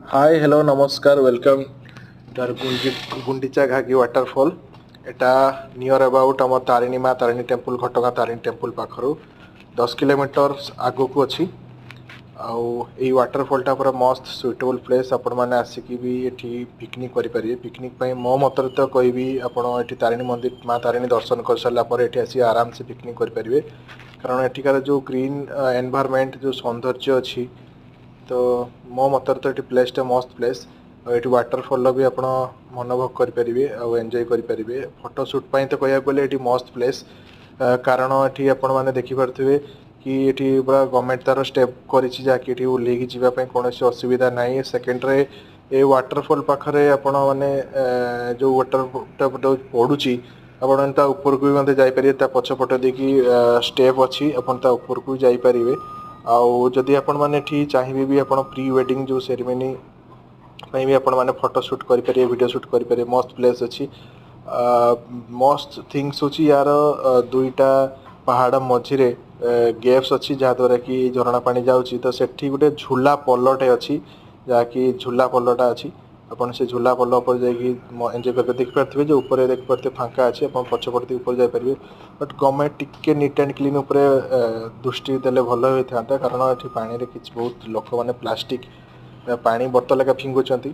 हाय hello नमस्कार welcome दर Gundicha Ghagi waterfall एटा नियर अबाउट आम तारिणी माँ तारिणी टेम्पल घटगाँ तारिणी टेम्पल पाखर 10 किलोमीटर आगो को अच्छी आउ वाटरफॉलटा पूरा मस्त सुइटेबल प्लेस आपण मैंने आसिकी भी ये पिकनिक करेंगे पिकनिक मो मत तो कहि आपड़ी तारिणी मंदिर माँ तारिणी दर्शन कर सारापर ये आसी आराम से पिकनिक करेंगे कारण एठिकार जो ग्रीन एनवायरनमेंट जो सौंदर्य अच्छी तो मो मतर तो ये प्लेसटा मस्त प्लेस ये वाटरफॉल भी आप मनोभोग करेंगे आउ एंजॉय करेंगे फोटोशूट तो कह गले ये मस्त प्लेस कारण ये आपण मैंने देखिपे कि ये पूरा गवर्नमेंट तार स्टेप करी ओल्लैक जावाई कौन असुविधा ना सेकेंड्रे ये वाटरफॉल पाखे आपण मैंने जो वाटर पड़ुची आपण ऊपर को भी जापर पछपट देखिए स्टेप अच्छी अपन ऊपर को भी जापर आउ जदि आपण मैंने चाहिए भी आप प्री वेडिंग जो सेरेमनी भी आपण मैंने फोटो शूट करेंगे वीडियो शूट करेंगे मस्त प्लेस अच्छी मस्त थिंग्स अच्छी यार दुईटा पहाड़ मझिरे गैप्स अच्छी जहाद्वारा कि झरणा पानी जाऊँगी तो सेठी गोटे झूला पलटे अच्छी जहाँकि झूला पलटा अच्छी अपन से झूला पल पर एंजॉय करके देखिपे जो ऊपर देखिपे फांका अच्छी आप पछपट ऊपर जापर बट गवर्नमेंट टिके नीट एंड क्लीन उपर दृष्टि देले भल होता कारण ये पानी रे किसी बहुत लोक मैंने प्लास्टिक पानी बोतल एका फिंगुंट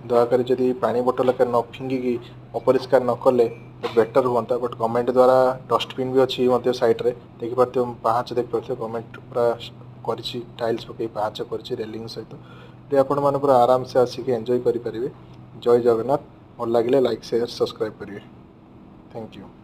दयाकोरी जदि पानी बोतल एका न फिंगिकी अपरिष्कार न कले तो बेटर हुआ बट गवर्नमेंट द्वारा डस्टबिन भी अच्छी साइड्रे देखिपे पाहाच देखिपे गवर्नमेंट पूरा कर टाइल्स पकई पाहाच कर रेलिंग सहित ये आपण मैंने पूरा आराम से आसिक एंजॉय करेंगे जय जगन्नाथ भल लगे लाइक शेयर सब्सक्राइब करेंगे थैंक यू।